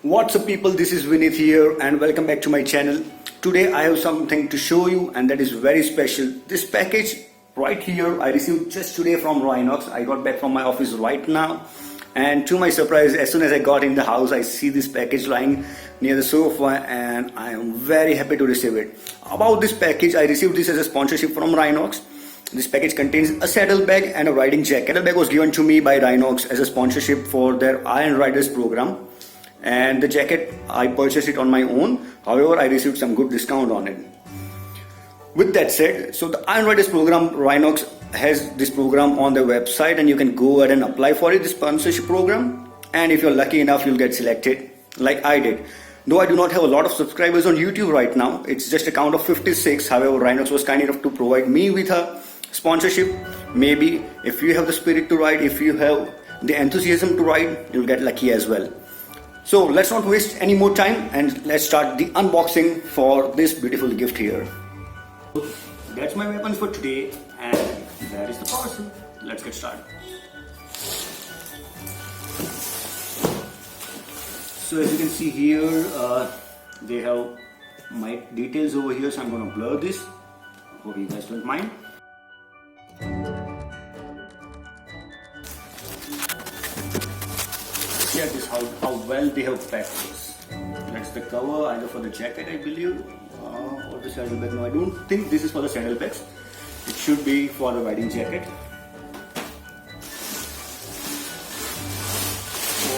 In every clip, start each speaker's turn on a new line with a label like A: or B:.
A: What's up people, this is Vinith here and welcome back to my channel. Today I have something to show you and that is very special. This package right here I received just today from Rhinox. I got back from my office right now and to my surprise, as soon as I got in the house, I see this package lying near the sofa and I am very happy to receive it. About this package, I received this as a sponsorship from Rhinox. This package contains a saddlebag and a riding jacket. Saddlebag was given to me by Rhinox as a sponsorship for their Iron Riders program. And the jacket, I purchased it on my own. However, I received some good discount on it. With that said, so the Iron Riders program, Rhinox has this program on their website and you can go ahead and apply for it, this sponsorship program. And if you're lucky enough, you'll get selected like I did. Though I do not have a lot of subscribers on YouTube right now, it's just a count of 56. However, Rhinox was kind enough to provide me with a sponsorship. Maybe if you have the spirit to ride, if you have the enthusiasm to ride, you'll get lucky as well. So let's not waste any more time and let's start the unboxing for this beautiful gift here. That's my weapons for today and that is the parcel. Let's get started. So as you can see here, they have my details over here, so I'm going to blur this. Hope you guys don't mind. Check this how well they have packed this. That's the cover either for the jacket, I believe, or the saddlebag. No, I don't think this is for the saddlebags. It should be for the riding jacket.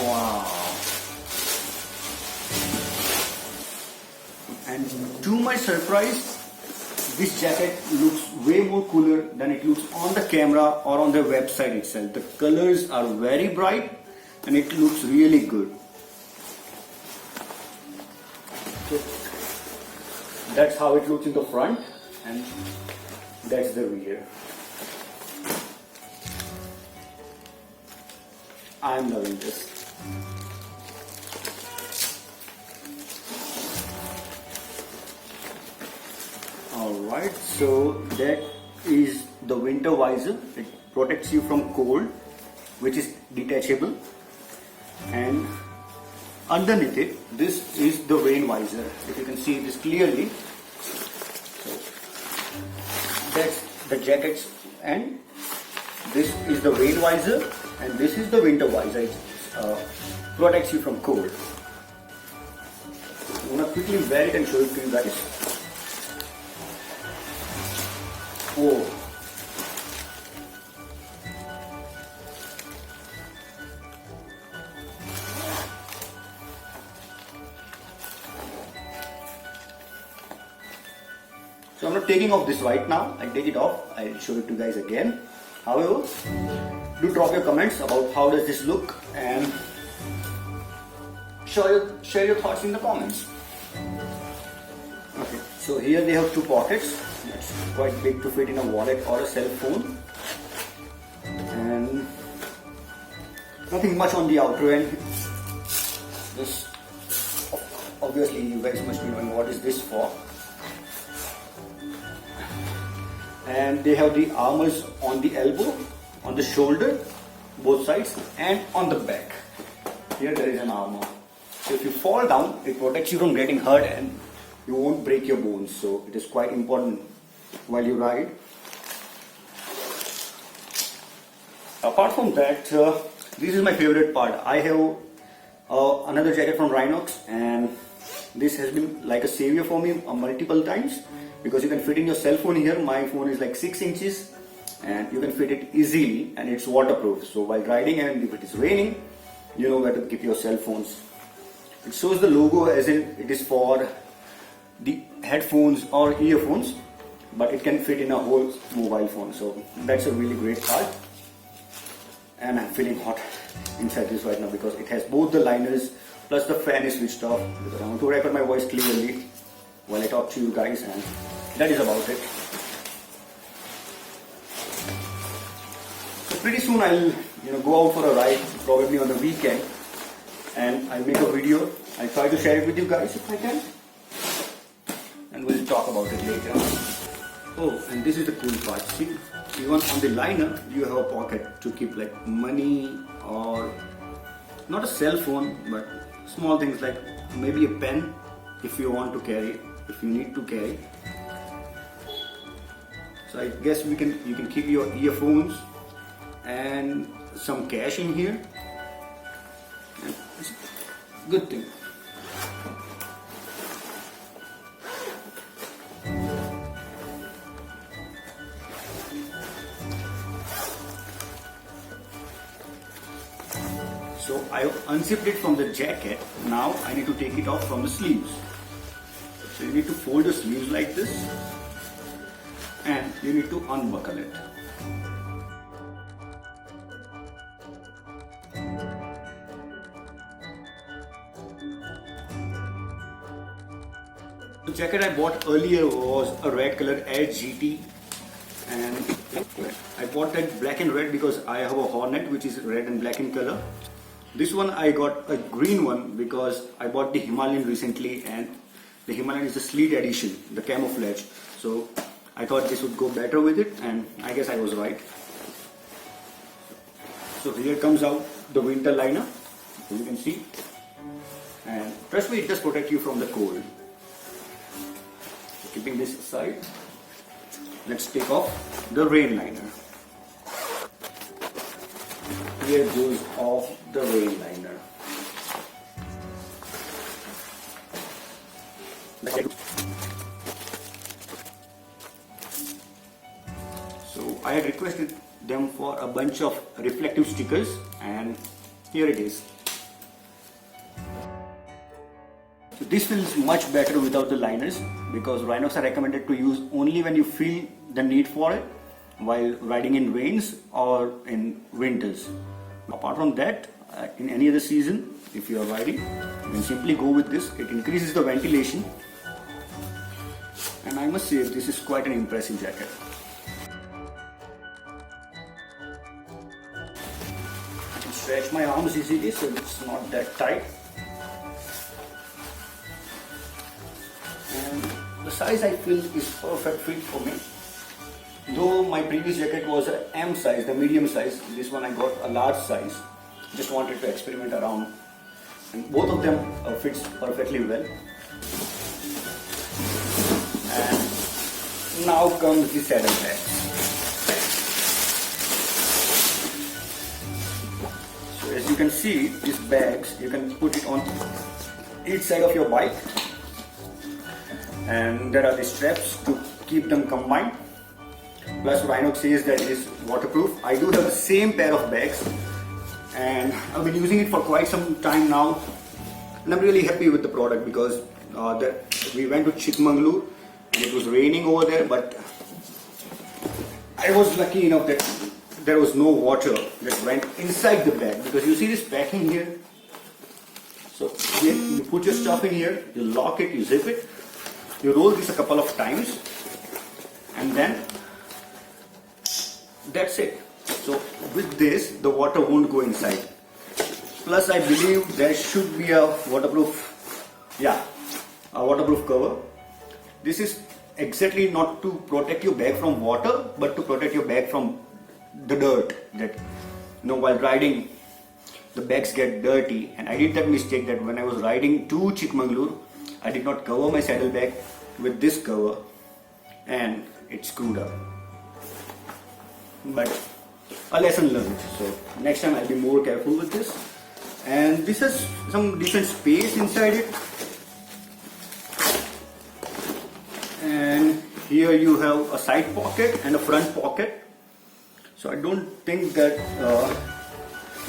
A: Wow! And to my surprise, this jacket looks way more cooler than it looks on the camera or on their website itself. The colors are very bright and it looks really good. So that's how it looks in the front and that's the rear. I'm loving this. Alright, so that is the winter visor. It protects you from cold, which is detachable. And underneath it, this is the rain visor. If you can see this clearly, so that's the jackets, and this is the rain visor, and this is the winter visor. It protects you from cold. I'm gonna quickly wear it and show it to you guys. Oh. So I'm not taking off this right now. I'll take it off. I'll show it to you guys again. However, do drop your comments about how does this look and share your thoughts in the comments. Okay, so here they have two pockets. It's quite big to fit in a wallet or a cell phone. And nothing much on the outer end. This, obviously you guys must be knowing what is this for. And they have the armors on the elbow, on the shoulder, both sides, and on the back. Here there is an armor. So if you fall down, it protects you from getting hurt and you won't break your bones. So it is quite important while you ride. Apart from that, this is my favorite part. I have another jacket from Rhinox and this has been like a savior for me multiple times. Because you can fit in your cell phone here. My phone is like 6 inches and you can fit it easily and it's waterproof. So while riding and if it is raining, you know where to keep your cell phones. It shows the logo as in it is for the headphones or earphones, but it can fit in a whole mobile phone. So that's a really great part. And I'm feeling hot inside this right now because it has both the liners plus the fan is switched off. Because I want to record my voice clearly while I talk to you guys, and that is about it. So pretty soon I'll go out for a ride, probably on the weekend, and I'll make a video. I'll try to share it with you guys if I can, and we'll talk about it later. Oh, and this is the cool part. See, even on the liner you have a pocket to keep like money or not a cell phone but small things like maybe a pen if you want to carry, if you need to carry. So I guess you can keep your earphones and some cash in here. And it's a good thing. So I unzipped it from the jacket. Now I need to take it off from the sleeves. So you need to fold the sleeves like this and you need to unbuckle it. The jacket I bought earlier was a red color Edge GT, and I bought that black and red because I have a Hornet which is red and black in color. This one I got a green one because I bought the Himalayan recently, and the Himalayan is the sleet edition, the camouflage. So I thought this would go better with it, and I guess I was right. So here comes out the winter liner, as you can see, and trust me, it does protect you from the cold. So keeping this aside, let's take off the rain liner. Here goes off the rain liner. So I had requested them for a bunch of reflective stickers, and here it is. So this feels much better without the liners because Rhinox are recommended to use only when you feel the need for it, while riding in rains or in winters. Apart from that, in any other season, if you are riding, you can simply go with this. It increases the ventilation, and I must say this is quite an impressive jacket. I can stretch my arms easily, so it's not that tight. And the size I feel is perfect fit for me. Though my previous jacket was an M size, the medium size, this one I got a large size. Just wanted to experiment around, and both of them fits perfectly well. And now comes the saddlebag. So as you can see, these bags, you can put it on each side of your bike, and there are the straps to keep them combined. Plus Rhinox says that it is waterproof. I do have the same pair of bags, and I've been using it for quite some time now, and I'm really happy with the product because we went to Chikmagalur and it was raining over there, but I was lucky enough that there was no water that went inside the bag, because you see this packing here. So you put your stuff in here, you lock it, you zip it, you roll this a couple of times, and then that's it. So with this, the water won't go inside. Plus I believe there should be a waterproof cover. This is exactly not to protect your bag from water, but to protect your bag from the dirt. That, while riding, the bags get dirty, and I did that mistake that when I was riding to Chikmagalur, I did not cover my saddlebag with this cover, and it screwed up. But a lesson learned. So next time I'll be more careful with this. And this has some decent space inside it. And here you have a side pocket and a front pocket. So I don't think that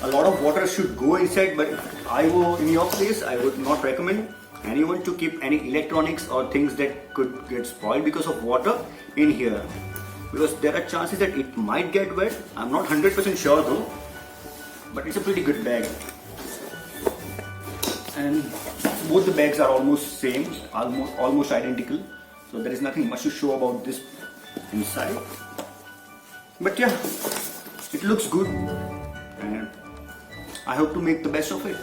A: a lot of water should go inside, but if I were in your place, I would not recommend anyone to keep any electronics or things that could get spoiled because of water in here, because there are chances that it might get wet. I'm not 100% sure though, but it's a pretty good bag. And both the bags are almost same, almost identical, so there is nothing much to show about this inside. But yeah, it looks good, and I hope to make the best of it.